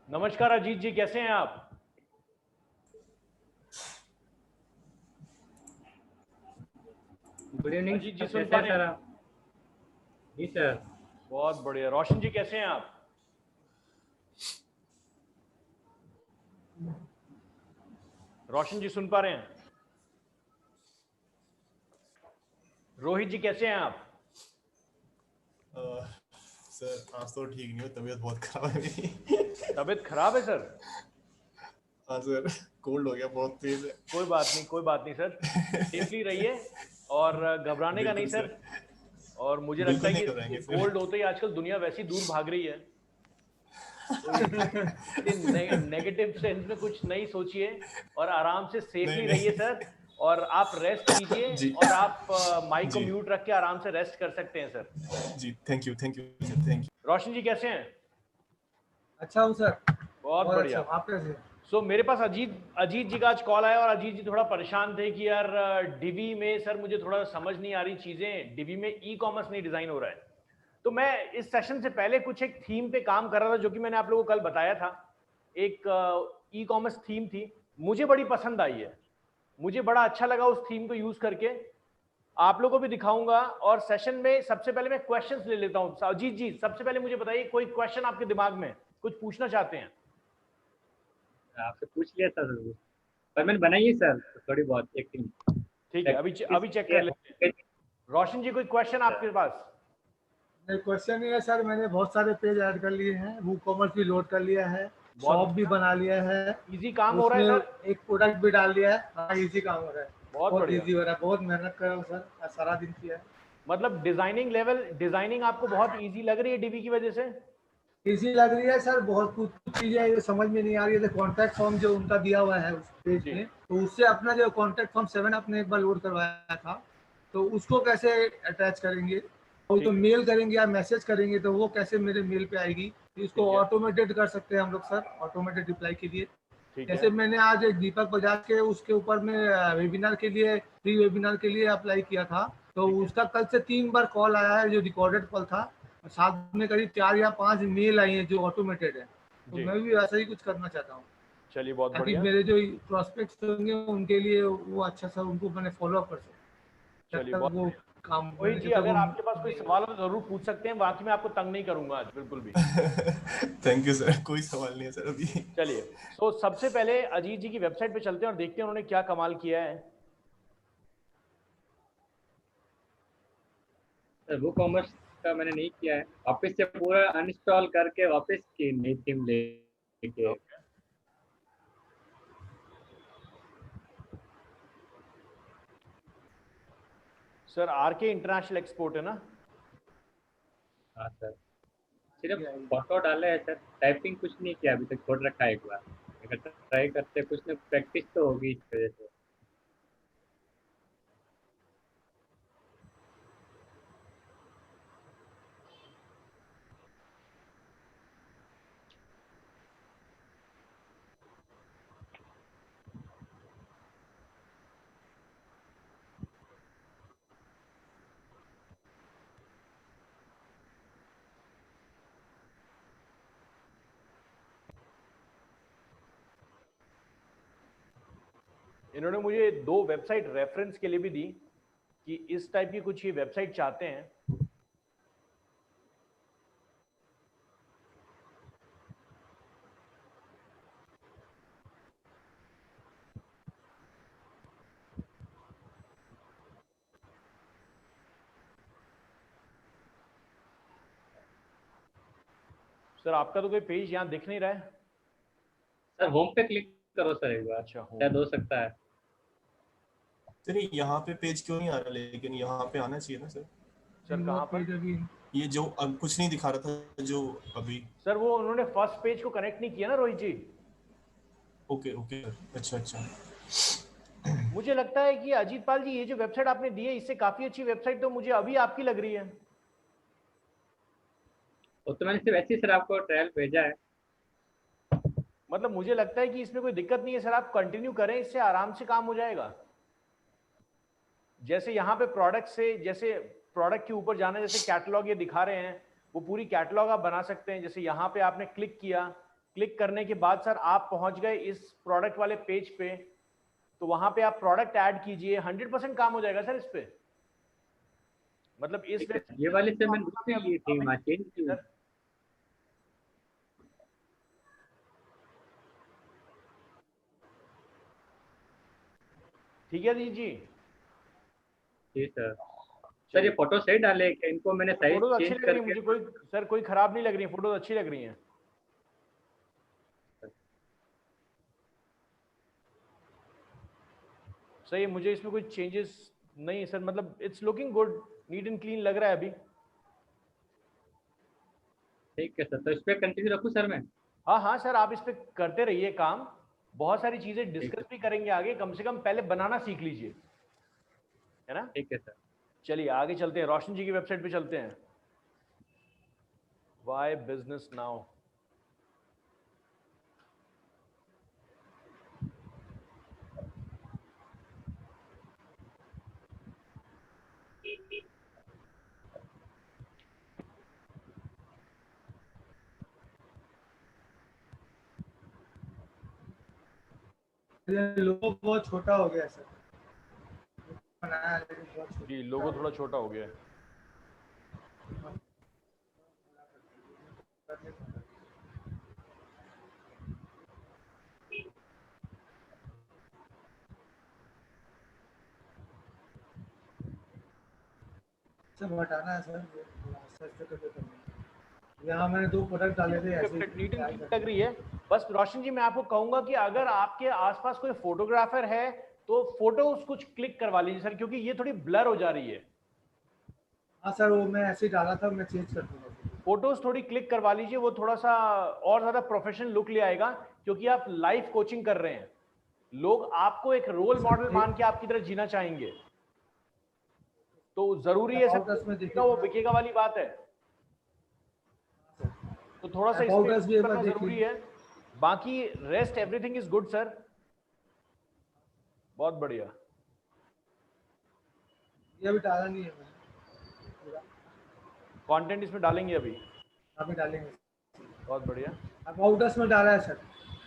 नमस्कार अजीत जी, कैसे हैं आप? गुड इवनिंग अजीत जी सर, सुन कैसे पा हैं रहे सर हैं? आप? जी सर। बहुत बढ़िया। रोशन जी कैसे हैं आप? रोशन जी सुन पा रहे हैं? रोहित जी कैसे हैं आप? सर आज तो ठीक नहीं हो, तबीयत बहुत खराब है मेरी। तबीयत खराब है सर? हाँ सर, कोल्ड हो गया, बहुत तेज है। कोई बात नहीं, कोई बात नहीं सर। सेफली रहिए और घबराने का नहीं बिल्कुल सर। सर। और मुझे लगता बिल्कुल है नहीं कि घबराएंगे सर। कोल्ड होते ही आजकल दुनिया वैसी दूर भाग रही है, तो इसलिए नेगेटिव सेंस में कुछ नहीं सोचिए और आराम से नहीं सेफली रहिए नहीं। सर। और आप रेस्ट कीजिए जी और आप माइक को जी म्यूट रख के आराम से रेस्ट कर सकते हैं सर। जी, thank you sir, thank Roshan ji कैसे हैं? अच्छा हूँ सर। बहुत बहुत अच्छा बढ़िया। हूँ, आप कैसे हैं? सो मेरे पास अजीत अजीत जी का आज कॉल आया और अजीत जी थोड़ा परेशान थे कि यार डिवी में सर मुझे थोड़ा समझ नहीं आ रही चीज़ें, डिवी में ई कॉमर्स नहीं डिज़ाइन हो रहा है। तो मैं इस सेशन से पहले कुछ एक थीम पे काम कर रहा था जो कि मैंने आप लोगों को कल बताया था। एक ई कॉमर्स थीम थी, मुझे बड़ी पसंद आई है, मुझे बड़ा अच्छा लगा उस थीम को यूज़ करके। आप लोगों को भी दिखाऊंगा और सेशन में सबसे पहले मैं क्वेश्चंस ले लेता हूँ। अजीत जी सबसे पहले मुझे बताइए, कोई क्वेश्चन आपके दिमाग में कुछ पूछना चाहते हैं? आपसे पूछ लिया था सर, पर मैंने बनाई है सर थोड़ी बहुत एक्टिंग। ठीक है, अभी चेक कर लेते हैं। रोशन जी कोई क्वेश्चन आपके पास? नहीं, क्वेश्चन नहीं है सर। मैंने बहुत सारे पेज ऐड कर लिए हैं, वो कॉमर्स भी लोड कर लिया है, बहुत शॉप भी बना लिया है, इजी काम हो रहा है सर। उसमें एक प्रोडक्ट भी डाल दिया है। हाँ, इजी काम हो रहा है, बहुत बहुत बढ़िया। इजी हो रहा है। बहुत मेहनत कर रहा हूँ सर, आज सारा दिन किया है। मतलब डिजाइनिंग आपको बहुत इजी लग रही है डीबी की वजह से? इजी लग रही है सर। बहुत कुछ कुछ चीजें हैं जो समझ में नहीं आ रही है। कॉन्टैक्ट फॉर्म जो उनका दिया हुआ है उस पेज जी में, तो उससे अपना जो कॉन्टैक्ट फॉर्म 7 अपने एक बार लोड करवाया था, तो उसको कैसे अटैच करेंगे, और जो ठीक है, मेल करेंगे या मैसेज करेंगे तो वो कैसे मेरे मेल पे आएगी। इसको ठीक है, ऑटोमेटेड कर सकते हैं हम लोग सर, ऑटोमेटेड रिप्लाई के लिए। ठीक है, जैसे मैंने आज एक दीपक बजाज के उसके ऊपर में वेबिनार के लिए, फ्री वेबिनार के लिए अप्लाई किया था, तो ठीक है, उसका कल से 3 बार कॉल आया है जो रिकॉर्डेड कॉल था, और साथ में करीब 4 या 5 मेल आई हैं जो ऑटोमेटेड है। तो जी। मैं भी वैसा ही कुछ करना चाहता हूँ, चलिए बहुत ताकि बढ़िया। मेरे जो प्रोस्पेक्ट्स होंगे उनके लिए वो अच्छा सा उनको मैंने फॉलो अप कर सकूँ, जब चलिए तक बहुत वो बढ़िया। काम वही होने जी, जब तक अगर वो आपके पास कोई नहीं सवाल होगा। हो तो जरूर पूछ सकते हैं, बाकी मैं आपको तंग नहीं करूंगा आज बिल्कुल भी। थैंक यू सर, कोई सवाल नहीं है सर अभी। चलिए, सो सबसे पहले अजीत जी की वेबसाइट पे चलते हैं और देखते हैं उन्होंने क्या कमाल किया है। सर वो कॉमर्स का मैंने नहीं किया है, वापस से पूरा अनइंस्टॉल करके वापस की नई थीम लेके। ओके। सर आर के इंटरनेशनल एक्सपोर्ट है ना? हाँ सर, सिर्फ फोटो डाले है सर, टाइपिंग कुछ नहीं किया अभी तक, छोड़ रखा है एक बार। अगर ट्राई करते कुछ ना, प्रैक्टिस तो होगी इस वजह से। इन्होंने मुझे 2 वेबसाइट रेफरेंस के लिए भी दी कि इस टाइप की कुछ ये वेबसाइट चाहते हैं। सर आपका तो कोई पेज यहाँ दिख नहीं रहा है। सर होम पे क्लिक करो सर एक बार, अच्छा, होम। शायद हो सकता है। सर यहाँ पे पेज क्यों नहीं आ रहा, लेकिन यहाँ पे आना चाहिए ना सर। सर वो कहाँ पर? पेज अभी ये जो अब कुछ नहीं दिखा रहा था जो अभी। सर वो उन्होंने फर्स्ट पेज को कनेक्ट नहीं किया ना रोहित जी। ओके ओके, अच्छा अच्छा। मुझे लगता है कि अजीत पाल जी ये जो वेबसाइट आपने दी है इससे काफी अच्छी वेबसाइट तो मुझे अभी आपकी लग रही है। वो तो मैंने सिर्फ ऐसे ही सर आपको ट्रायल भेजा है। मतलब मुझे लगता है कि इसमें कोई दिक्कत नहीं है सर, आप कंटिन्यू करें, इससे आराम से काम हो जाएगा। जैसे यहाँ पे प्रोडक्ट से, जैसे प्रोडक्ट के ऊपर जाना, जैसे कैटलॉग ये दिखा रहे हैं, वो पूरी कैटलॉग आप बना सकते हैं। जैसे यहाँ पे आपने क्लिक किया क्लिक करने के बाद सर आप पहुंच गए इस प्रोडक्ट वाले पेज पे, तो वहां पे आप प्रोडक्ट ऐड कीजिए, 100% काम हो जाएगा सर इस पे। मतलब इस ठीक है, ये वाले से मैंने उससे लिए थी, वहाँ चेंज की। सर ठीक है जी। जी सर। सर ये फोटो सही डाले क्या? इनको मैंने साइज फोटोज अच्छी चेंज लग रही है करके। मुझे, कोई सर कोई खराब नहीं लग रही है, फोटोज अच्छी लग रही हैं। सही है, मुझे इसमें कोई चेंजेस नहीं है सर, मतलब it's looking good, neat and clean लग रहा है अभी। ठीक है सर, तो इस पर कंटिन्यू रखूँ सर मैं? हाँ हाँ सर, आप इस पे करते रहिए काम, बहुत सारी चीजें ठीक है, डिस्कस भी करेंगे आगे, कम से कम पहले बनाना सीख लीजिए, है ना। ठीक है सर। चलिए आगे चलते हैं, रोशन जी की वेबसाइट पे चलते हैं। Why business now. ये लोगो बहुत छोटा हो गया सर, बनाया है लेकिन बहुत छोटा जी लोगो थोड़ा छोटा हो गया है। सब हटाना है सर, सर्च करके यहाँ मैंने 2 प्रोडक्ट डाले थे ऐसे website neat and try clean करके। लग रही है। बस रोशन जी मैं आपको कहूंगा कि अगर आपके आसपास कोई फोटोग्राफर है तो फोटोज कुछ क्लिक करवा लीजिए सर, क्योंकि ये थोड़ी ब्लर हो जा रही है। हाँ सर, वो मैं ऐसे ही डाला था, मैं चेंज कर दूंगा। फोटोज थोड़ी क्लिक करवा लीजिए, वो थोड़ा सा और ज्यादा प्रोफेशनल लुक ले आएगा, क्योंकि आप लाइव कोचिंग कर रहे हैं, लोग आपको एक रोल मॉडल मान के आपकी तरह जीना चाहेंगे, तो जरूरी है अबाउट सर, अस में देखिए, वो बिकेगा वाली बात है, तो थोड़ा सा अबाउट इसमें अस भी एक बार करना देख जरूरी लीजिए। है। बाकी rest everything is good sir, बहुत बढ़िया। ये अभी डाला नहीं है मैंने, कंटेंट इसमें डालेंगे अभी, अभी डालेंगे। बहुत बढ़िया। अबाउट अस में डाला है सर,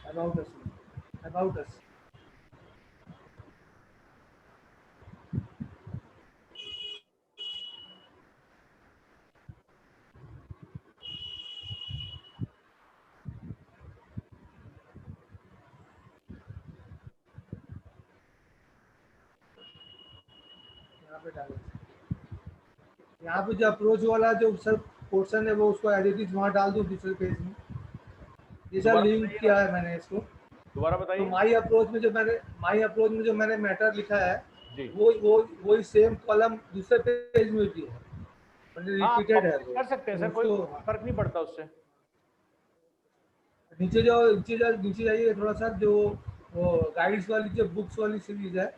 अबाउट अस में, अबाउट अस। यहाँ पे डालेंगे, यहाँ पे जो अप्रोच वाला जो सर पोर्शन है वो उसको एडिट वहाँ डाल दूँ दूसरे पेज में। ये सर दोबारा लिंक बताइए, किया है मैंने इसको। दोबारा तो बताइए। माई अप्रोच में जो मैंने मैटर लिखा है जी वो वही सेम कॉलम दूसरे पेज में भी है, मतलब हाँ, आप रिपीटेड है कॉपी वो। कर सकते हैं तो सर, कोई उसको फर्क नहीं पड़ता उससे। नीचे जाइए थोड़ा सा, जो वो गाइड्स वाली जो बुक्स वाली सीरीज है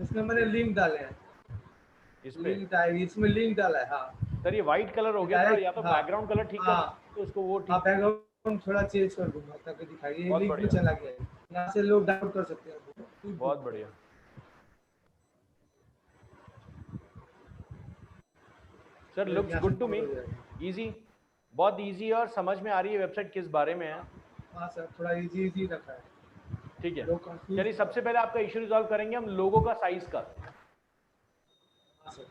उसमें मैंने लिंक डाले हैं, इस पे इसमें लिंक डाला है। हाँ सर ये व्हाइट कलर हो गया थोड़ा, या डायरेक्ट, तो हाँ बैकग्राउंड कलर ठीक हाँ करना तो उसको वो हाँ, ठीक। बैकग्राउंड थोड़ा चेंज कर दूंगा ताकि दिखाइए, ये बहुत लिंक में बढ़िया, चला गया है, यहाँ से लोग डाउनलोड कर सकते हैं। बहुत बढ़िया सर, लुक्स यहाँ से गुड टू मी, डाउनलोड हो जाएगा। इजी, बहुत इजी और समझ में आ रही है वेबसाइट किस बारे में है। हाँ सर, थोड़ा इजी रखा है, ठीक है, लोग कंफ्यूज। चलिए सबसे पहले आपका इश्यू रिजॉल्व करेंगे हम लोगों का साइज का। हाँ सर,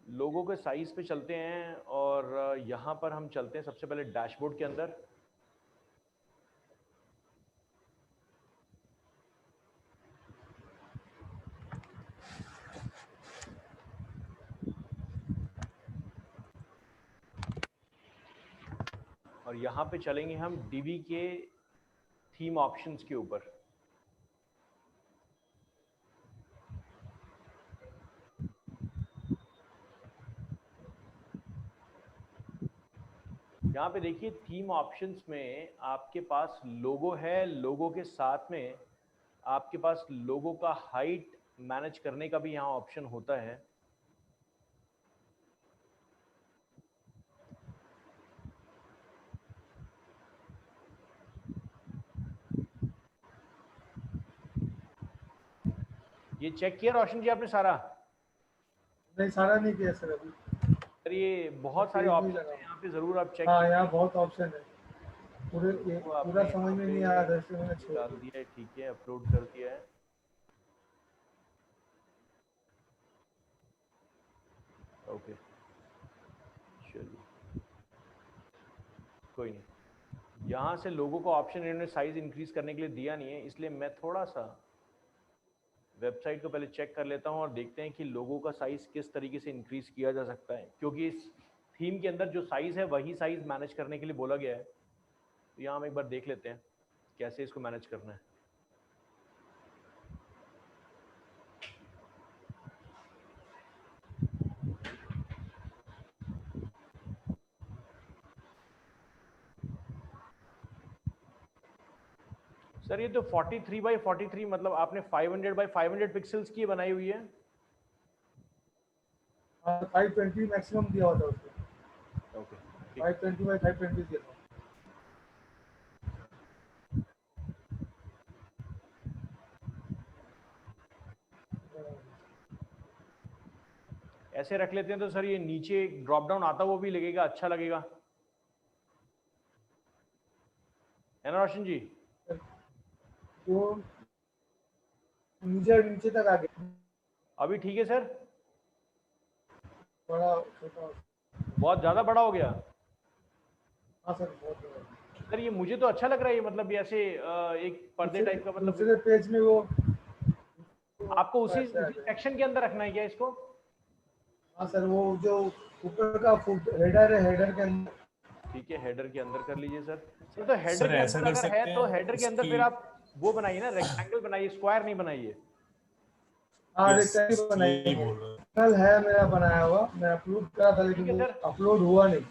लोगों के साइज पे चलते हैं और यहाँ पर हम चलते हैं सबसे पहले डैशबोर्ड के अंदर। और यहाँ पे चलेंगे हम डीवी के थीम ऑप्शंस के ऊपर। यहाँ पे देखिए थीम ऑप्शंस में आपके पास लोगो है, लोगो के साथ में आपके पास लोगो का हाइट मैनेज करने का भी यहाँ ऑप्शन होता है। ये चेक किया रोशन जी आपने सारा? नहीं सारा नहीं किया सर अभी। सर ये बहुत सारे पेज नहीं ऑप्शन लगा। हैं यहाँ पे, जरूर आप चेक हाँ कीजिए। यहाँ बहुत ऑप्शन है। पूरा समझ में नहीं आ रहा है, मैंने छोड़ डाल दिया है, ठीक है, अपलोड कर दिया है। ओके चलिए कोई नहीं, यहाँ से लोगों को ऑप्शन इन्होंने साइज इंक्रीज करने के लिए दिया नहीं है, इसलिए मैं थोड़ा सा वेबसाइट को पहले चेक कर लेता हूँ और देखते हैं कि लोगों का साइज किस तरीके से इंक्रीज किया जा सकता है, क्योंकि इस थीम के अंदर जो साइज है वही साइज मैनेज करने के लिए बोला गया है। तो यहाँ हम एक बार देख लेते हैं कैसे इसको मैनेज करना है। सर ये तो 43 बाई 43 मतलब आपने 500 बाई 500 पिक्सल्स की बनाई हुई है। 520 मैक्सिमम दिया होता है उसको। ओके 520 बाई 520 दिया था। ऐसे रख लेते हैं तो सर ये नीचे ड्रॉप डाउन आता वो भी लगेगा, अच्छा लगेगा, है ना रोशन जी? तो नीचे तक आ गया। अभी ठीक है सर? बड़ा छोटा, बहुत ज्यादा बड़ा हो गया? हाँ सर बहुत बड़ा। सर ये मुझे तो अच्छा लग रहा है, ये मतलब ये ऐसे एक पर्दे टाइप का, मतलब दूसरे पेज में वो आपको उसी सेक्शन के अंदर रखना है क्या इसको? हाँ सर, वो जो ऊपर का हेडर है, हेडर के अंदर। ठीक है, हेडर के अंदर कर लीजिए सर। सर तो हेडर सर के ऐसा अंदर कर अगर सकते है तो हैं हेडर के अंदर इसकी, फिर आप वो बनाइए ना, रेक्टेंगल बनाइए, स्क्वायर नहीं बनाइए। हाँ यस रेक्टेंगल यही बनाइए। बोल रहा हूँ। कल है मेरा बनाया हुआ, मैं अपलोड करा था ठीक है लेकिन वो सर, अपलोड हुआ नहीं।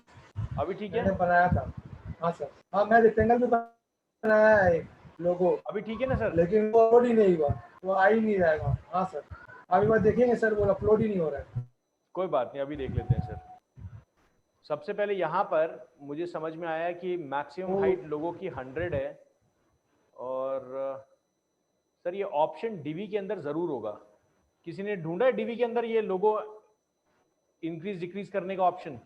अभी ठीक मैंने है, बनाया था। हाँ सर, हाँ मैं रेक्टेंगल भी बनाया है एक लोगो, अभी ठीक है ना सर? लेकिन वो अपलोड ही नहीं हुआ, वो आ ही नहीं रहेगा। हाँ सर, अभी बार देखेंगे सर, वो अपलोड ही नहीं हो रहा है। कोई बात नहीं, अभी देख लेते हैं सर। सबसे पहले यहाँ पर मुझे समझ में आया कि मैक्सिमम हाइट लोगों की 100 है, और सर ये ऑप्शन डीवी के अंदर जरूर होगा। किसी ने ढूंढा है डीवी के अंदर ये लोगो इंक्रीज डिक्रीज करने का ऑप्शन?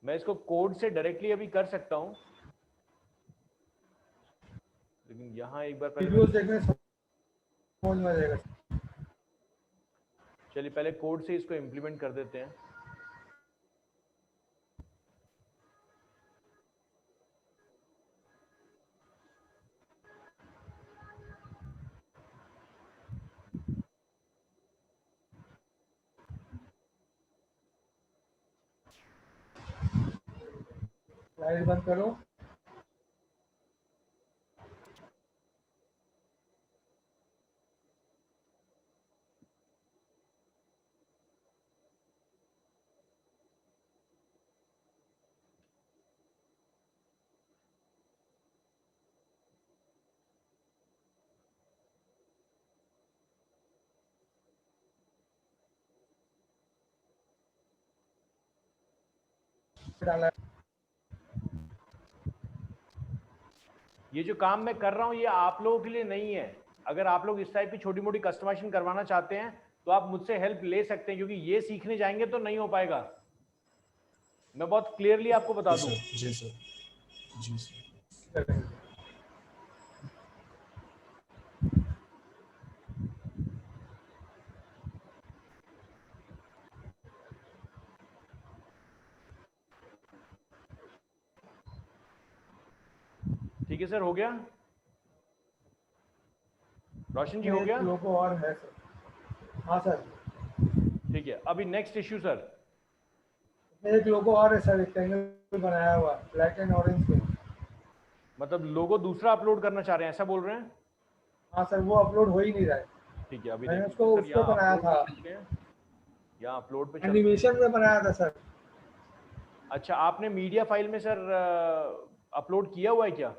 मैं इसको कोड से डायरेक्टली अभी कर सकता हूं, लेकिन यहाँ एक बार पहले वीडियोस देखने से समझ में आ जाएगा। चलिए पहले कोड से इसको इम्प्लीमेंट कर देते हैं। लाइट बंद करो। डाला। ये जो काम मैं कर रहा हूं ये आप लोगों के लिए नहीं है। अगर आप लोग इस टाइप की छोटी मोटी कस्टमाइजेशन करवाना चाहते हैं तो आप मुझसे हेल्प ले सकते हैं, क्योंकि ये सीखने जाएंगे तो नहीं हो पाएगा। मैं बहुत क्लियरली आपको बता दूं। जी सर, जी सर। ठीक है सर, हो गया? रोशन जी हो गया? लोगो और है सर। हाँ सर, ठीक है, अभी नेक्स्ट इश्यू सर। एक लोगो और है सर, रेक्टेंगल बनाया हुआ ब्लैक एंड ऑरेंज के। मतलब लोगो दूसरा अपलोड करना चाह रहे हैं, ऐसा बोल रहे हैं? हाँ सर, वो अपलोड हो ही नहीं रहा है। ठीक है, अभी मैंने देख उसको लेते हैं सर। उस पर बनाया था, यहाँ अपलोड पे चलते हैं। एनिमेशन में बनाया था सर। अच्छा, आपने मीडिया फाइल में सर अपलोड किया हुआ है क्या?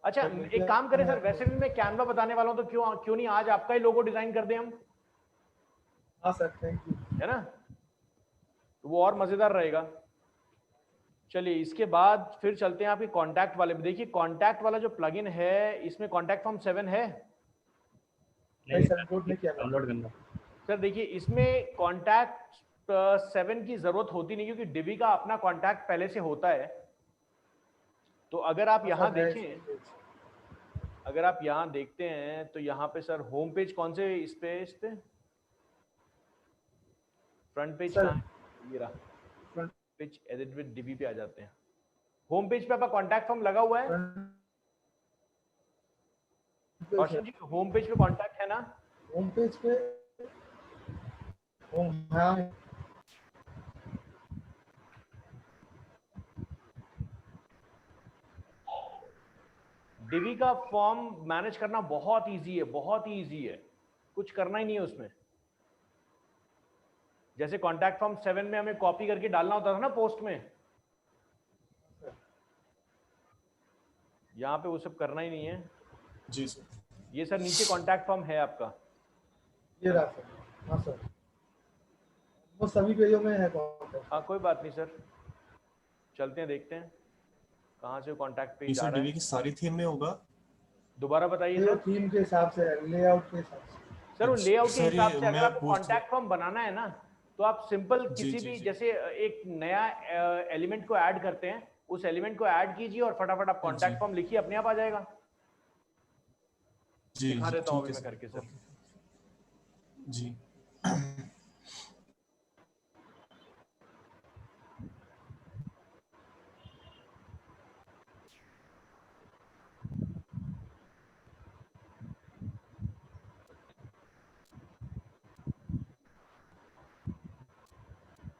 अच्छा, एक काम करें सर, वैसे भी मैं कैनवा बताने वाला हूं तो क्यों नहीं आज आपका ही लोगो डिजाइन कर दें हम, हाँ सर, थैंक यू। है ना? तो वो और मजेदार रहेगा। चलिए इसके बाद फिर चलते हैं आपके कॉन्टैक्ट वाले में। देखिए कॉन्टैक्ट वाला जो प्लगइन है इसमें कॉन्टैक्ट फॉर्म 7 है। नहीं सर, डाउनलोड नहीं किया डाउनलोड करना। सर देखिए इसमें कॉन्टैक्ट 7 की जरूरत होती नहीं क्योंकि डिवी का अपना कॉन्टैक्ट पहले से होता है। तो अगर आप यहाँ देखें, अगर आप यहाँ देखते हैं तो यहाँ पे सर होम पेज कौन से इस पे फ्रंट पेज सर, कहाँ है? ये रहा front page, edit with dB पे आ जाते हैं। होम पेज पे आपका कॉन्टैक्ट फॉर्म लगा हुआ है रोशन जी, होम पेज पे कॉन्टैक्ट है ना? होम पेज पे हाँ डिवी का फॉर्म मैनेज करना बहुत इजी है, बहुत ही इजी है, कुछ करना ही नहीं है उसमें। जैसे कॉन्टैक्ट फॉर्म 7 में हमें कॉपी करके डालना होता था ना पोस्ट में, यहाँ पे वो सब करना ही नहीं है। जी सर। ये सर नीचे कॉन्टैक्ट फॉर्म है आपका, ये रहा सर। हाँ सर, वो सभी पेजों में है कॉन्टैक्ट। हाँ कोई बात नहीं सर, चलते हैं देखते हैं कहाँ से कॉन्टैक्ट पेज सर आ रहा डीवी है। की सारी थीम में होगा? दोबारा बताइए ये सर। थीम के हिसाब से है, लेआउट के हिसाब से। सर वो लेआउट के सर, हिसाब ये से अगर मैं आपको पूछ कॉन्टैक्ट फॉर्म बनाना है ना तो आप सिंपल जी, किसी जी, भी जी। जैसे एक नया एलिमेंट को ऐड करते हैं, उस एलिमेंट को ऐड कीजिए और फटाफट आप कॉन्टैक्ट जी। फॉर्म लिखिए, अपने आप आ जाएगा। जी दिखा जी देता हूँ ठीक अभी है मैं करके सर। जी।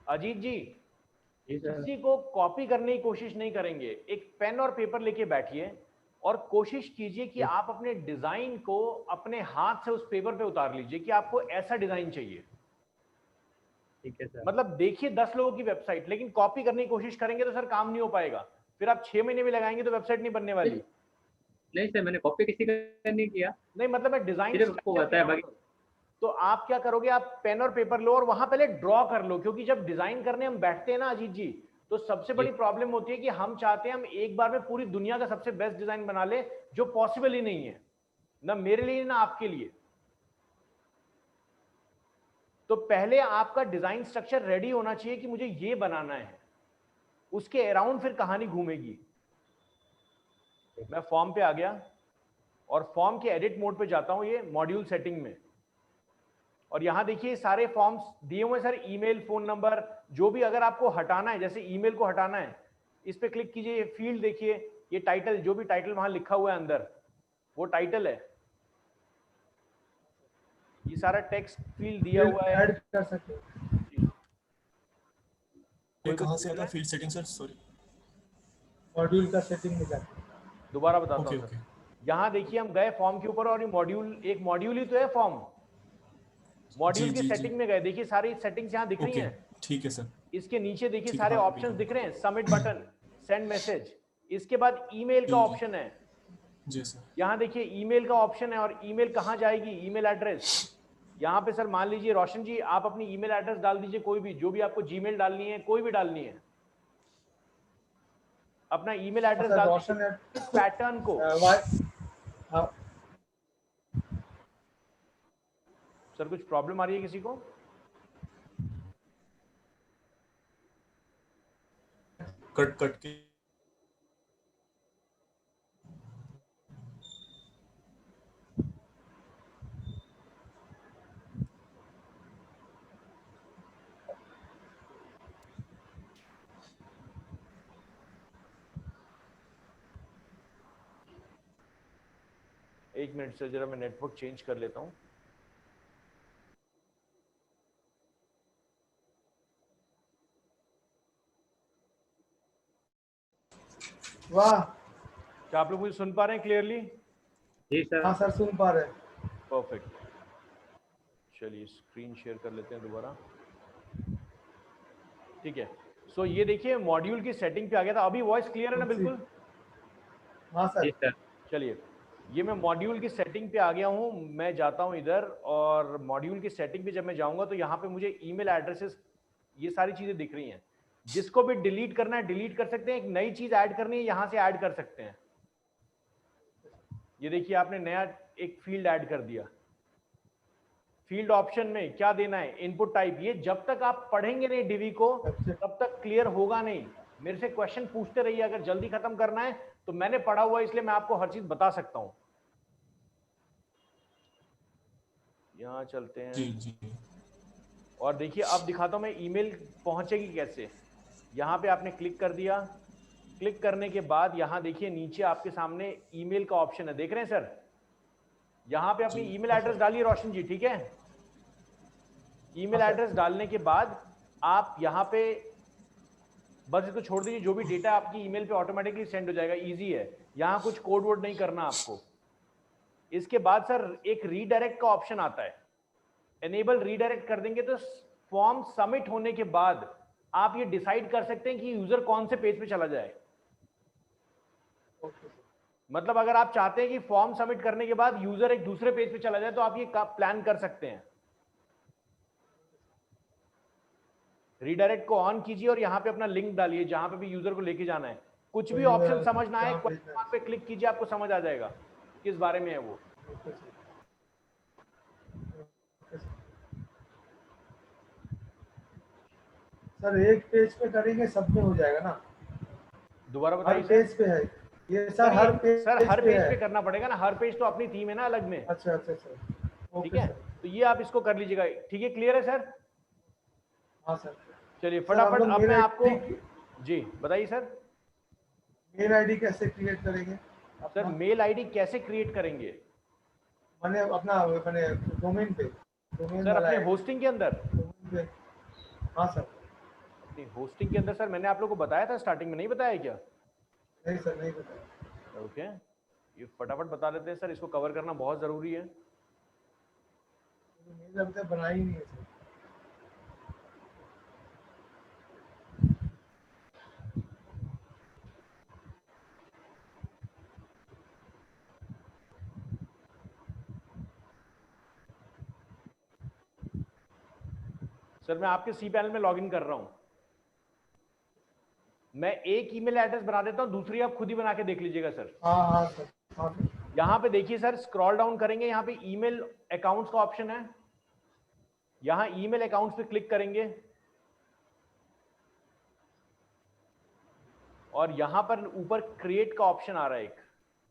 अजीत जी, जी सर। किसी को कॉपी करने की कोशिश नहीं करेंगे, एक पेन और पेपर लेके बैठिए और कोशिश कीजिए कि आप अपने डिजाइन को अपने हाथ से उस पेपर पे उतार लीजिए कि आपको ऐसा डिजाइन चाहिए। ठीक है सर। मतलब देखिए 10 लोगों की वेबसाइट, लेकिन कॉपी करने की कोशिश करेंगे तो सर काम नहीं हो पाएगा, फिर आप 6 महीने भी लगाएंगे तो वेबसाइट नहीं बनने वाली। नहीं सर, मैंने कॉपी किसी का नहीं किया, नहीं मतलब मैं डिजाइन सिर्फ आपको बताया बाकी। तो आप क्या करोगे, आप पेन और पेपर लो और वहां पहले ड्रॉ कर लो, क्योंकि जब डिजाइन करने हम बैठते हैं ना अजीत जी, तो सबसे बड़ी प्रॉब्लम होती है कि हम चाहते हैं हम एक बार में पूरी दुनिया का सबसे बेस्ट डिजाइन बना ले, जो पॉसिबल ही नहीं है, ना मेरे लिए ना आपके लिए। तो पहले आपका डिजाइन स्ट्रक्चर रेडी होना चाहिए कि मुझे ये बनाना है, उसके अराउंड फिर कहानी घूमेगी। मैं फॉर्म पे आ गया और फॉर्म के एडिट मोड पे जाता हूं, ये मॉड्यूल सेटिंग में, और यहां देखिए सारे फॉर्म्स दिए हुए सर, ईमेल, फोन नंबर, जो भी अगर आपको हटाना है, जैसे ईमेल को हटाना है, इस पे क्लिक कीजिए, ये फील्ड देखिए, ये टाइटल, जो भी टाइटल वहां लिखा हुआ है अंदर वो टाइटल है, ये सारा टेक्स्ट फील्ड दिया हुआ है। ऐड कर सकते हो। ये कहाँ से आता है field setting sir? Sorry, module का सेटिंग में जाके दोबारा बताता ओके हूँ ओके। सर। यहाँ देखिए हम गए फॉर्म के ऊपर और ये मॉड्यूल, एक मॉड्यूल ही तो है फॉर्म, मॉड्यूल जी की जी जी सेटिंग में गए, देखिए सारी सेटिंग्स यहाँ दिख रही ओके, हैं। ठीक है सर। इसके नीचे देखिए ठीक है, सारे हाँ, ऑप्शंस बिल्कुल। दिख रहे हैं, सबमिट बटन, सेंड मैसेज, इसके बाद ईमेल का जी, ऑप्शन है, जी सर। यहाँ देखिए ईमेल का ऑप्शन है, और ईमेल कहाँ जाएगी, ईमेल एड्रेस। यहाँ पे सर मान लीजिए रोशन जी, आप अपनी ईमेल एड्रेस डाल दीजिए, कोई भी, जो भी आपको जीमेल डालनी है, कोई भी डालनी है, अपना ईमेल एड्रेस डाल दीजिए, पैटर्न को। सर कुछ प्रॉब्लम आ रही है किसी को? कट कट के एक मिनट सर, जरा मैं नेटवर्क चेंज कर लेता हूँ। वाह, क्या आप लोग मुझे सुन पा रहे हैं क्लियरली? जी सर। हाँ सर, सुन पा रहे हैं। परफेक्ट, चलिए स्क्रीन शेयर कर लेते हैं दोबारा। ठीक है, सो ये देखिए मॉड्यूल की सेटिंग पे आ गया था, अभी वॉइस क्लियर है ना बिल्कुल? हाँ जी सर। सर। चलिए, ये मैं मॉड्यूल की सेटिंग पे आ गया हूँ, मैं जाता हूँ इधर, और मॉड्यूल की सेटिंग पे जब मैं जाऊंगा तो यहाँ पे मुझे ईमेल एड्रेसेस, ये सारी चीजें दिख रही हैं। जिसको भी डिलीट करना है डिलीट कर सकते हैं, एक नई चीज ऐड करनी है यहाँ से ऐड कर सकते हैं। ये देखिए आपने नया एक फील्ड ऐड कर दिया, फील्ड ऑप्शन में क्या देना है, इनपुट टाइप। ये जब तक आप पढ़ेंगे नहीं डिवी को तब तक क्लियर होगा नहीं। मेरे से क्वेश्चन पूछते रहिए, अगर जल्दी खत्म करना है तो मैंने पढ़ा हुआ है इसलिए मैं आपको हर चीज बता सकता हूं। यहाँ चलते हैं जी जी। और देखिए अब दिखाता हूं मैं ईमेल पहुंचेगी कैसे। यहाँ पे आपने क्लिक कर दिया, क्लिक करने के बाद यहाँ देखिए नीचे आपके सामने ईमेल का ऑप्शन है, देख रहे हैं सर। यहाँ पे अपनी जी। ईमेल एड्रेस डालिए रोशन जी, ठीक है। ईमेल एड्रेस डालने के बाद आप यहाँ पे बस इसको छोड़ दीजिए, जो भी डेटा आपकी ईमेल पे ऑटोमेटिकली सेंड हो जाएगा, इजी है। यहाँ कुछ कोड वोड नहीं करना आपको। इसके बाद सर एक रीडायरेक्ट का ऑप्शन आता है, एनेबल रीडायरेक्ट कर देंगे तो फॉर्म सबमिट होने के बाद आप ये डिसाइड कर सकते हैं कि यूजर कौन से पेज पे चला जाए। मतलब अगर आप चाहते हैं कि फॉर्म सबमिट करने के बाद यूजर एक दूसरे पेज पे चला जाए तो आप ये प्लान कर सकते हैं। रीडायरेक्ट को ऑन कीजिए और यहाँ पे अपना लिंक डालिए जहां पे भी यूजर को लेके जाना है। कुछ भी ऑप्शन समझ ना आए क्वेश्चन मार्क पे क्लिक कीजिए, आपको समझ आ जाएगा किस बारे में है वो। सर एक पेज पे करेंगे सब में हो जाएगा ना? दोबारा हर बताइए पेज पे है ये सर? हर पेज सर हर पेज पे है? करना पड़ेगा ना, हर पेज तो अपनी थीम है ना अलग में। अच्छा अच्छा सर, ठीक ओके है, सर। तो ये आप इसको कर लीजिएगा, ठीक है, क्लियर है सर? हाँ सर। चलिए सर, फटाफट हम लोग अब मेल मैं आपको आईडी जी बताइए सर। मेल आईडी कैसे क्रिएट करेंगे सर अपना? मेल आईडी कैसे क्रिएट करेंगे? मैंने अपना मैंने डोमेन पे, डोमेन सर वाला अपने है होस्टिंग के अंदर, डोमेन पे। हाँ सर। अपनी होस्टिंग के अंदर सर मैंने आप लोगों को बताया था स्टार्टिंग में, नहीं बताया क्या? नहीं सर, नहीं बताया। ओके, ये फटाफट बता देते हैं सर, इसको कवर करना बहुत जरूरी है। मेल अभी तक बनाई ही नहीं है सर। सर मैं आपके सी पैनल में लॉगिन कर रहा हूं। मैं एक ईमेल एड्रेस बना देता हूं, दूसरी आप खुद ही बना के देख लीजिएगा सर। हाँ हाँ सर, हाँ सर। यहां पे देखिए सर, स्क्रॉल डाउन करेंगे, यहां पे ईमेल अकाउंट्स का ऑप्शन है, यहां ईमेल अकाउंट्स पे क्लिक करेंगे और यहां पर ऊपर क्रिएट का ऑप्शन आ रहा है एक,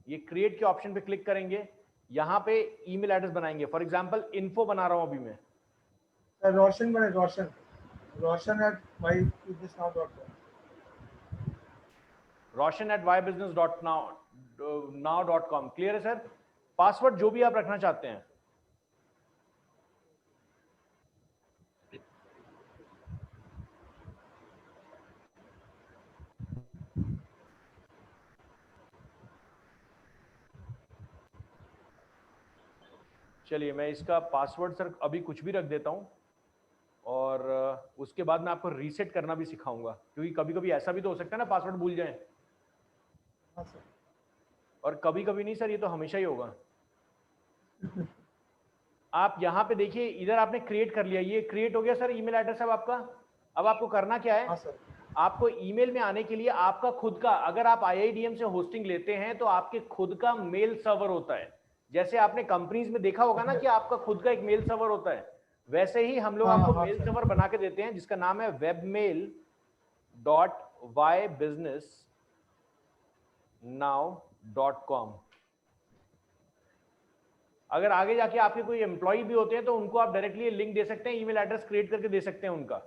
ये क्रिएट के ऑप्शन पे क्लिक करेंगे, यहां पे ईमेल एड्रेस बनाएंगे। फॉर एग्जांपल इन्फो बना रहा हूं अभी मैं। सर रोशन बने, रोशन, रोशन@mybusinessnow.com। roshan@ybusiness.now.com। क्लियर है सर? पासवर्ड जो भी आप रखना चाहते हैं। चलिए मैं इसका पासवर्ड सर अभी कुछ भी रख देता हूं और उसके बाद मैं आपको रीसेट करना भी सिखाऊंगा, क्योंकि कभी कभी ऐसा भी तो हो सकता है ना पासवर्ड भूल जाएं। हाँ सर। और कभी कभी नहीं सर, ये तो हमेशा ही होगा। आप यहाँ पे देखिए, इधर आपने क्रिएट कर लिया, ये क्रिएट हो गया सर ईमेल एड्रेस अब आपका। अब आपको करना क्या है? हाँ सर। आपको ईमेल में आने के लिए आपका खुद का, अगर आप IIDM से होस्टिंग लेते हैं तो आपके खुद का मेल सर्वर होता है। जैसे आपने कंपनीज में देखा होगा ना कि आपका खुद का एक मेल सर्वर होता है, वैसे ही हम लोग आपको मेल सर्वर बना के देते हैं जिसका नाम है webmail.ybusinessnow.com। अगर आगे जाके आपके कोई एम्प्लॉय भी होते हैं तो उनको आप डायरेक्टली लिंक दे सकते हैं, ईमेल एड्रेस क्रिएट करके दे सकते हैं उनका।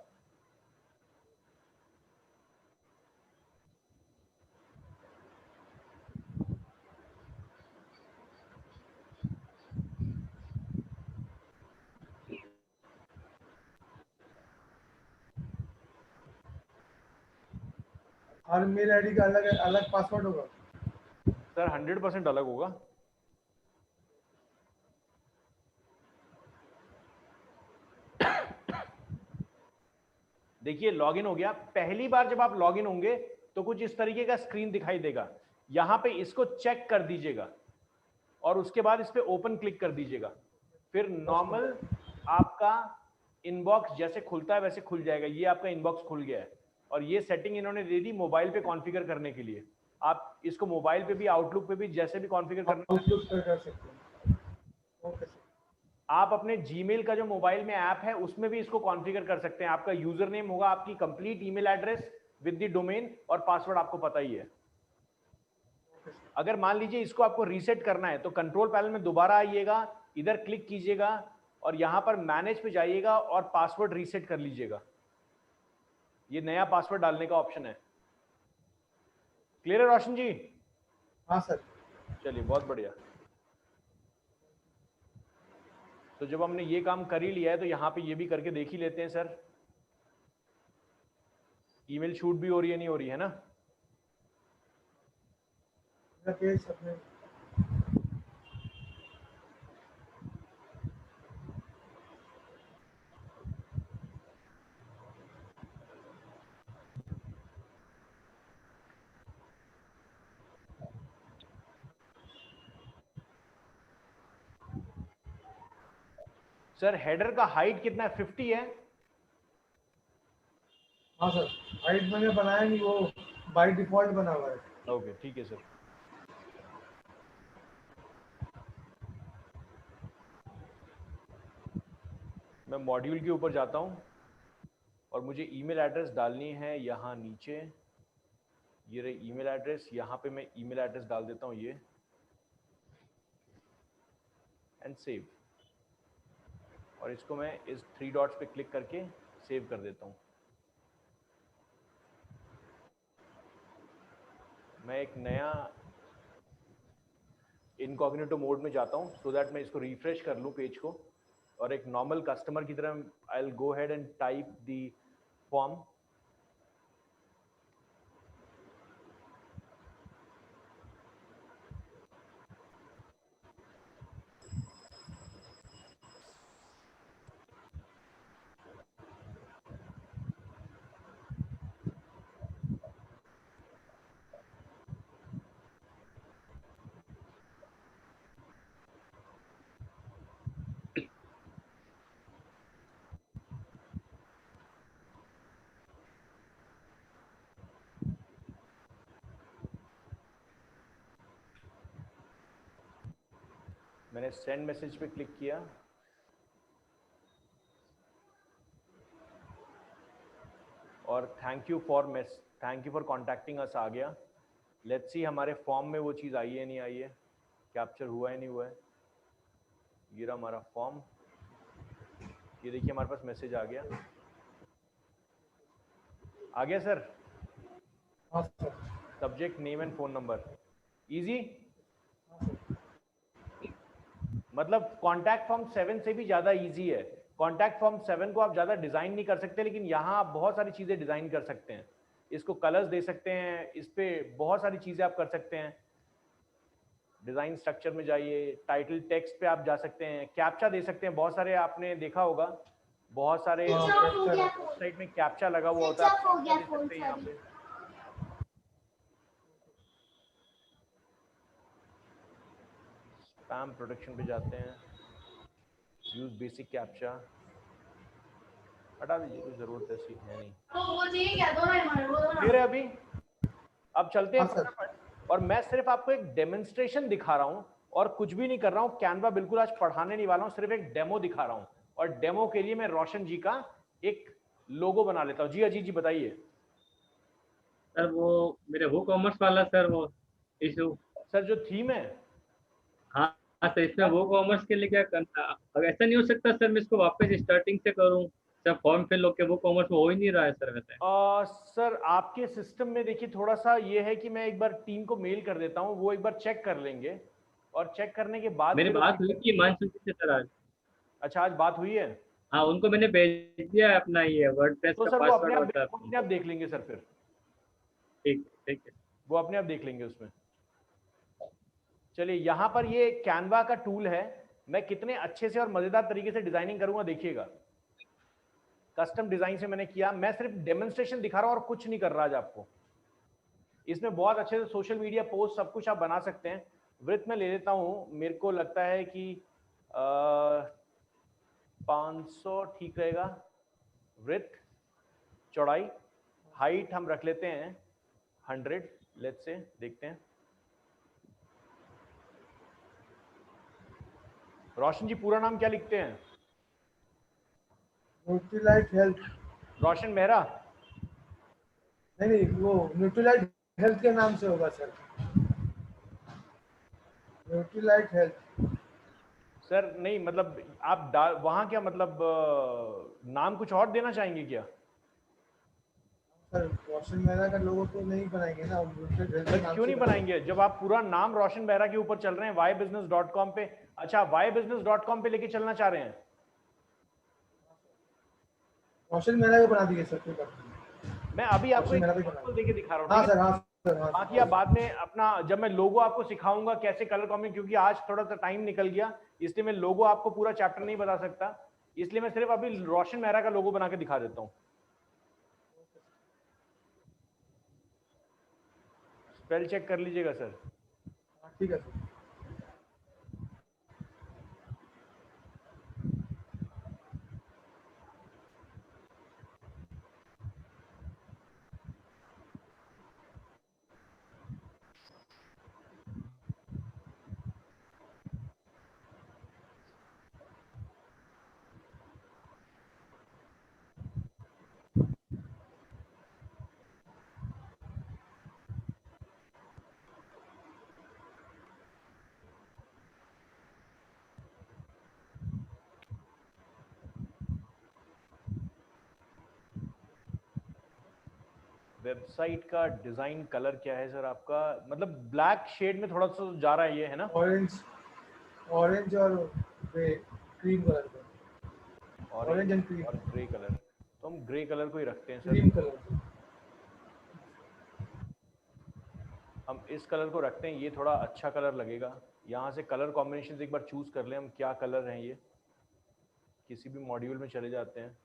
हर मेल आईडी का अलग अलग पासवर्ड होगा सर 100% अलग होगा। देखिए लॉगिन हो गया। पहली बार जब आप लॉगिन होंगे तो कुछ इस तरीके का स्क्रीन दिखाई देगा, यहां पे इसको चेक कर दीजिएगा और उसके बाद इस पे ओपन क्लिक कर दीजिएगा। फिर नॉर्मल आपका इनबॉक्स जैसे खुलता है वैसे खुल जाएगा। ये आपका इनबॉक्स खुल गया है और ये सेटिंग इन्होंने दे दी मोबाइल पे कॉन्फ़िगर करने के लिए। आप इसको मोबाइल पे भी, आउटलुक पे भी, जैसे भी कॉन्फ़िगर करना आउटलुक पे कर सकते हैं। Okay sir. आप अपने जीमेल का जो मोबाइल में ऐप है उसमें भी इसको कॉन्फ़िगर कर सकते हैं। आपका यूजर नेम होगा आपकी complete email address with the domain और पासवर्ड आपको पता ही है। अगर मान लीजिए इसको आपको रीसेट करना है तो कंट्रोल पैनल में दोबारा आइएगा, इधर क्लिक कीजिएगा और यहां पर मैनेज पे जाइएगा और पासवर्ड रीसेट कर लीजिएगा। ये नया पासवर्ड डालने का ऑप्शन है। क्लियर है रोशन जी? हाँ सर। चलिए बहुत बढ़िया। तो जब हमने ये काम कर ही लिया है तो यहाँ पे ये भी करके देख ही लेते हैं सर। ईमेल शूट भी हो रही है नहीं हो रही है ना? मेरा पेज अपने सर हेडर का हाइट कितना है? 50 है? हाँ सर, हाइट मैंने बनाया नहीं, वो बाय डिफॉल्ट बना हुआ है। ओके ठीक है सर। मैं मॉड्यूल के ऊपर जाता हूं और मुझे ईमेल एड्रेस डालनी है यहाँ नीचे। ये रही ईमेल एड्रेस, यहाँ पे मैं ईमेल एड्रेस डाल देता हूँ ये एंड सेव। और इसको मैं इस 3 डॉट्स पे क्लिक करके सेव कर देता हूँ। मैं एक नया इनकॉग्निटो मोड में जाता हूँ सो दैट मैं इसको रिफ्रेश कर लूँ पेज को और एक नॉर्मल कस्टमर की तरह I will go head and type the form. मैंने सेंड मैसेज पे क्लिक किया और थैंक यू फॉर कॉन्टैक्टिंग अस आ गया। लेट्स सी हमारे फॉर्म में वो चीज़ आई है नहीं आई है, कैप्चर हुआ है नहीं हुआ है। ये रहा हमारा फॉर्म। ये देखिए हमारे पास मैसेज आ गया सर। हाँ sir. Subject name and phone number. Easy. मतलब कॉन्टैक्ट फॉर्म 7 से भी ज़्यादा इजी है। कॉन्टैक्ट फॉर्म 7 को आप ज़्यादा डिज़ाइन नहीं कर सकते, लेकिन यहाँ आप बहुत सारी चीज़ें डिज़ाइन कर सकते हैं। इसको कलर्स दे सकते हैं, इस पे बहुत सारी चीज़ें आप कर सकते हैं। डिज़ाइन स्ट्रक्चर में जाइए, टाइटल टेक्स्ट पे आप जा सकते हैं, कैप्चा दे सकते हैं। बहुत सारे आपने देखा होगा, बहुत सारे वेबसाइट में कैप्चा लगा हुआ होता है, आप कैप्चा दे सकते हैं यहाँ पे। स्पैम प्रोटेक्शन पे जाते हैं, यूज बेसिक कैप्चा हटा दीजिए, कोई जरूरत ऐसी है नहीं। फिर अभी अब चलते हैं फटाफट। और मैं सिर्फ आपको एक डेमोन्स्ट्रेशन दिखा रहा हूँ और कुछ भी नहीं कर रहा हूँ। कैनवा बिल्कुल आज पढ़ाने नहीं वाला हूँ, सिर्फ एक डेमो दिखा रहा हूँ। और डेमो के लिए मैं रोशन जी का एक लोगो बना लेता हूँ। जी अजीत जी बताइए। सर वो मेरे वो कॉमर्स वाला सर, वो इशू सर जो थीम है, हाँ हाँ सर, इसमें वो कॉमर्स के लिए क्या करना? अब ऐसा नहीं हो सकता सर मैं इसको वापस स्टार्टिंग से करूँ? सर फॉर्म फिल होके वो कॉमर्स में हो ही नहीं रहा है सर वैसे। सर आपके सिस्टम में देखिए थोड़ा सा ये है कि मैं एक बार टीम को मेल कर देता हूँ, वो एक बार चेक कर लेंगे और चेक करने के बाद मेरी फिर बात हुई थी हिमांशु जी से सर आज। अच्छा आज बात हुई है हाँ उनको मैंने भेज दिया है अपना ये वर्डप्रेस तो का सर वो पासवर्ड वगैरह। अपने आप देख लेंगे सर। फिर ठीक ठीक है। वो अपने आप देख लेंगे उसमें। चलिए यहाँ पर ये कैनवा का टूल है, मैं कितने अच्छे से और मजेदार तरीके से डिजाइनिंग करूंगा देखिएगा। कस्टम डिजाइन से मैंने किया, मैं सिर्फ डेमोन्स्ट्रेशन दिखा रहा हूं और कुछ नहीं कर रहा आज आपको। इसमें बहुत अच्छे से सोशल मीडिया पोस्ट सब कुछ आप बना सकते हैं। वृत्त में ले लेता हूं, मेरे को लगता है कि 500 ठीक रहेगा। वृत्त चौड़ाई, हाइट हम रख लेते हैं 100, लेट्स से देखते हैं। रोशन जी पूरा नाम क्या लिखते हैं? Nutrilite health. रोशन मेहरा। नहीं नहीं, वो न्यूट्रीलाइट हेल्थ के नाम से होगा सर। Nutrilite health. सर नहीं मतलब आप वहां क्या मतलब नाम कुछ और देना चाहेंगे क्या? सर रोशन मेहरा का लोगो तो नहीं बनाएंगे ना, न्यूट्रीलाइट हेल्थ के सर नाम क्यों से नहीं बनाएंगे जब आप पूरा नाम रोशन बेहरा के ऊपर चल रहे हैं ybusiness.com पे? अच्छा ybusiness.com पे लेके चलना चाह रहे हैं? रोशन मेहरा को बना दिए सर, कोई बात नहीं। मैं अभी आपको रोशन एक मेहरा भी एग्जांपल बना देके दिखा रहा हूँ, दिए। हाँ ठीक है? सर, हाँ सर, हाँ बाकी सर। आप बाद में अपना जब मैं लोगो आपको सिखाऊंगा कैसे कलर कॉम्बिनेशन, क्योंकि आज थोड़ा सा टाइम निकल गया इसलिए मैं लोगो आपको पूरा चैप्टर नहीं बता सकता, इसलिए मैं सिर्फ अभी रोशन मेहरा का लोगो बना के दिखा देता हूँ। स्पेल चेक कर लीजिएगा सर। हाँ, ठीक है सर। वेबसाइट का डिजाइन कलर क्या है सर आपका? मतलब ब्लैक शेड में थोड़ा सा जा रहा है ये, है ना? ऑरेंज, ऑरेंज और ग्रे, क्रीम कलर का। Orange and cream. और ग्रे कलर, तो हम ग्रे कलर को ही रखते हैं सर। Cream colour. हम इस कलर को रखते हैं, ये थोड़ा अच्छा कलर लगेगा। यहाँ से कलर कॉम्बिनेशन एक बार चूज कर लें हम, क्या कलर हैं ये। किसी भी मॉड्यूल में चले जाते हैं।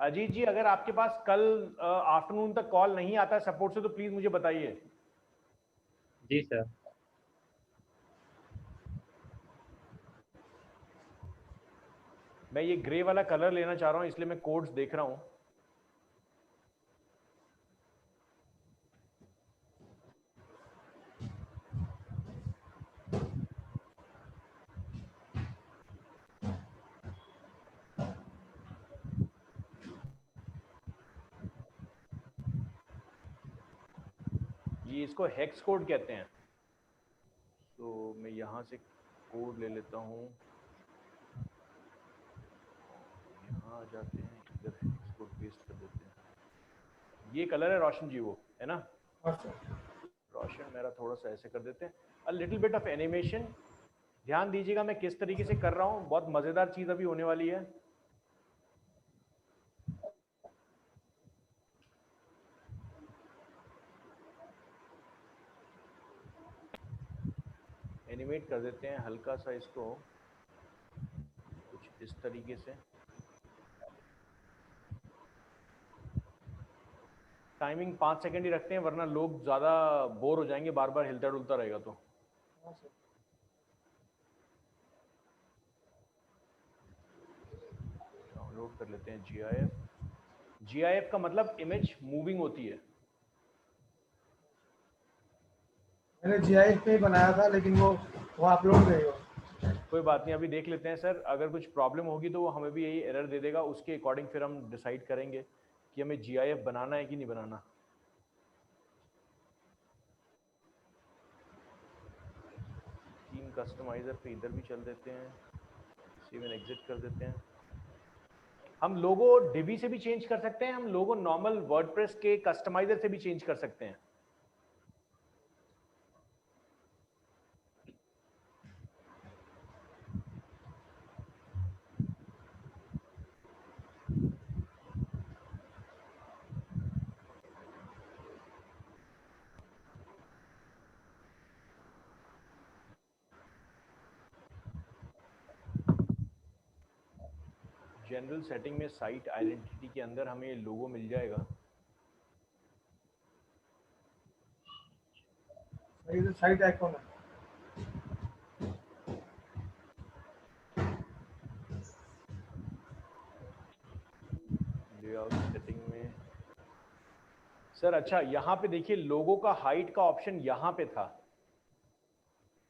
अजीत जी अगर आपके पास कल आफ्टरनून तक कॉल नहीं आता है सपोर्ट से तो प्लीज मुझे बताइए। जी सर। मैं ये ग्रे वाला कलर लेना चाह रहा हूँ इसलिए मैं कोड्स देख रहा हूँ। ये इसको हेक्स कोड कहते हैं। तो मैं यहाँ से कोड ले लेता हूँ, यहाँ आ जाते हैं, इधर हेक्स कोड पेस्ट कर देते हैं। ये कलर है रोशन जी, वो है ना? हाँ सर। रोशन मेरा थोड़ा सा ऐसे कर देते हैं, a little bit of animation. ध्यान दीजिएगा मैं किस तरीके से कर रहा हूँ, बहुत मजेदार चीज अभी होने वाली है। एनिमेट कर देते हैं हल्का सा इसको, कुछ इस तरीके से। टाइमिंग 5 सेकंड ही रखते हैं वरना लोग ज्यादा बोर हो जाएंगे, बार बार हिलता डुलता रहेगा तो। हाँ सर। डाउनलोड कर लेते हैं GIF। GIF का मतलब इमेज मूविंग होती है। मैंने GIF में ही बनाया था लेकिन वो अपलोड नहीं हुआ। कोई बात नहीं, अभी देख लेते हैं सर, अगर कुछ प्रॉब्लम होगी तो वो हमें भी यही एरर दे देगा, उसके अकॉर्डिंग फिर हम डिसाइड करेंगे कि हमें GIF बनाना है कि नहीं बनाना। थीम कस्टमाइजर पे इधर भी चल देते हैं, सेव एंड एग्जिट कर देते हैं। हम लोगो डिवी से भी चेंज कर सकते हैं, हम लोगो नॉर्मल वर्डप्रेस के कस्टमाइजर से भी चेंज कर सकते हैं। जनरल सेटिंग में साइट आइडेंटिटी के अंदर हमें ये लोगो मिल जाएगा। ये तो साइट आइकॉन है। लेआउट सेटिंग में सर, अच्छा यहाँ पे देखिए लोगो का हाइट का ऑप्शन यहाँ पे था,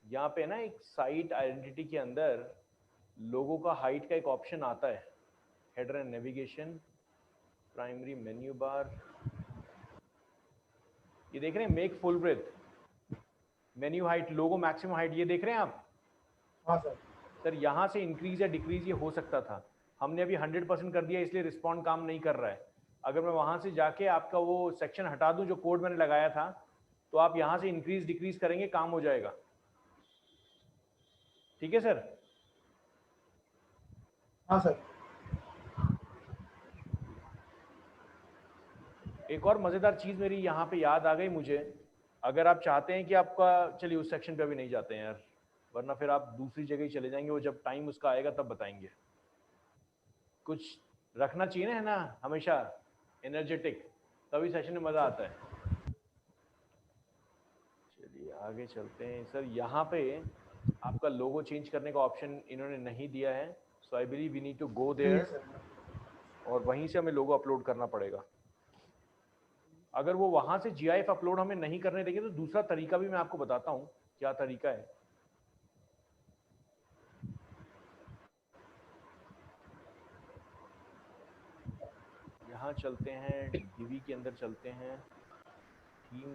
यहाँ पे ना एक साइट आइडेंटिटी के अंदर लोगो का हाइट का एक ऑप्शन आता है, header and navigation, primary menu bar, ये देख रहे हैं make full breath, menu height, logo maximum height, ये देख रहे हैं आप? हाँ सर। सर यहाँ से इंक्रीज या डिक्रीज ये हो सकता था, हमने अभी 100% कर दिया इसलिए रिस्पॉन्ड काम नहीं कर रहा है। अगर मैं वहां से जाके आपका वो सेक्शन हटा दूं जो कोड मैंने लगाया था, तो आप यहाँ से इंक्रीज डिक्रीज करेंगे, काम हो जाएगा। ठीक है सर? हाँ सर। एक और मजेदार चीज मेरी यहाँ पे याद आ गई मुझे, अगर आप चाहते हैं कि आपका, चलिए उस सेक्शन पे अभी नहीं जाते हैं यार, वरना फिर आप दूसरी जगह ही चले जाएंगे, वो जब टाइम उसका आएगा तब बताएंगे। कुछ रखना चाहिए ना, है ना, हमेशा एनर्जेटिक, तभी सेशन में मजा आता है। चलिए आगे चलते हैं सर। यहाँ पे आपका लोगो चेंज करने का ऑप्शन इन्होंने नहीं दिया है, so I believe we need to go there और वहीं से हमें लोगो अपलोड करना पड़ेगा। अगर वो वहां से GIF अपलोड हमें नहीं करने देंगे तो दूसरा तरीका भी मैं आपको बताता हूँ क्या तरीका है। यहाँ चलते हैं, DV के अंदर चलते हैं, थीम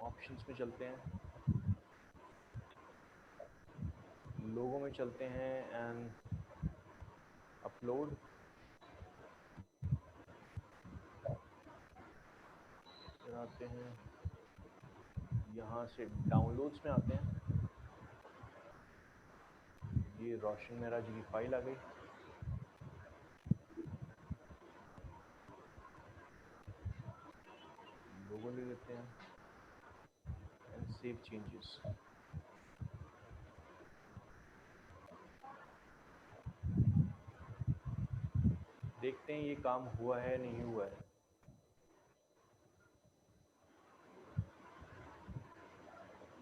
ऑप्शंस में चलते हैं, लोगो में चलते हैं एंड अपलोड, फिर आते हैं यहाँ से डाउनलोड्स में आते हैं, ये रोशन मेहरा जी की फाइल आ गई, लोगो ले लेते हैं एंड सेव चेंजेस। देखते हैं ये काम हुआ है नहीं हुआ है।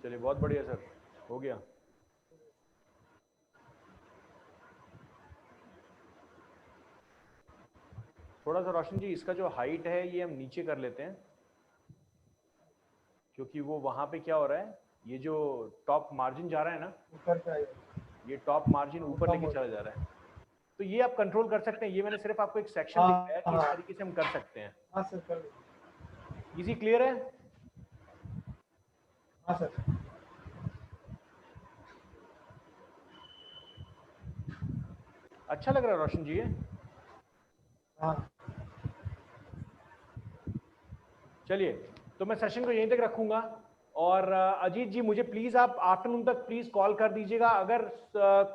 चलिए बहुत बढ़िया सर, हो गया। थोड़ा सा रोशन जी इसका जो हाइट है ये हम नीचे कर लेते हैं, क्योंकि वो वहां पे क्या हो रहा है, ये जो टॉप मार्जिन जा रहा है ना, ऊपर पे आइए। ये टॉप मार्जिन ऊपर लेके चला जा रहा है, तो ये आप कंट्रोल कर सकते हैं। ये मैंने सिर्फ आपको एक सेक्शन दिखाया कि इस तरीके से हम कर सकते हैं। हाँ सर, कर लीजिए। इजी क्लियर है? हाँ सर। अच्छा लग रहा है रोशन जी ये? हाँ। चलिए तो मैं सेशन को यहीं तक रखूंगा और अजीत जी मुझे प्लीज आप आफ्टरनून तक प्लीज कॉल कर दीजिएगा, अगर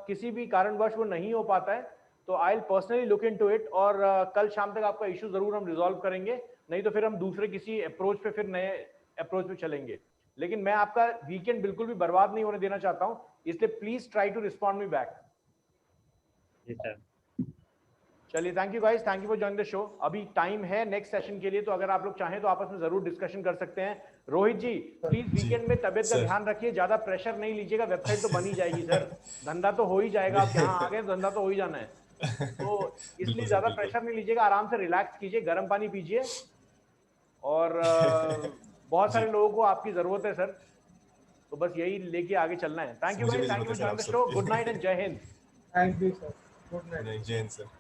किसी भी कारणवश वो नहीं हो पाता है तो I will personally look into it और कल शाम तक आपका इशू जरूर हम रिजॉल्व करेंगे, नहीं तो फिर हम दूसरे किसी अप्रोच पे, फिर नए अप्रोच पे चलेंगे। लेकिन मैं आपका वीकेंड बिल्कुल भी बर्बाद नहीं होने देना चाहता हूं, इसलिए please try to respond me back. जी सर। चलिए thank you guys, thank you for joining the show. अभी टाइम है नेक्स्ट सेशन के लिए, तो अगर आप लोग चाहें तो आपस में जरूर डिस्कशन कर सकते हैं। रोहित जी प्लीज वीकेंड में तबियत का ध्यान रखिए, ज्यादा प्रेशर नहीं लीजिएगा, वेबसाइट तो बनी जाएगी सर, धंधा तो हो ही जाएगा, आप यहाँ आ गए धंधा तो हो ही जाना है, तो इसलिए ज्यादा प्रेशर नहीं लीजिएगा, आराम से रिलैक्स कीजिए, गर्म पानी पीजिए और बहुत सारे लोगों को आपकी जरूरत है सर, तो बस यही लेके आगे चलना है। Thank you guys, thank you for joining the show, good night and जय हिंद। Thank you sir, good night. जय हिंद सर।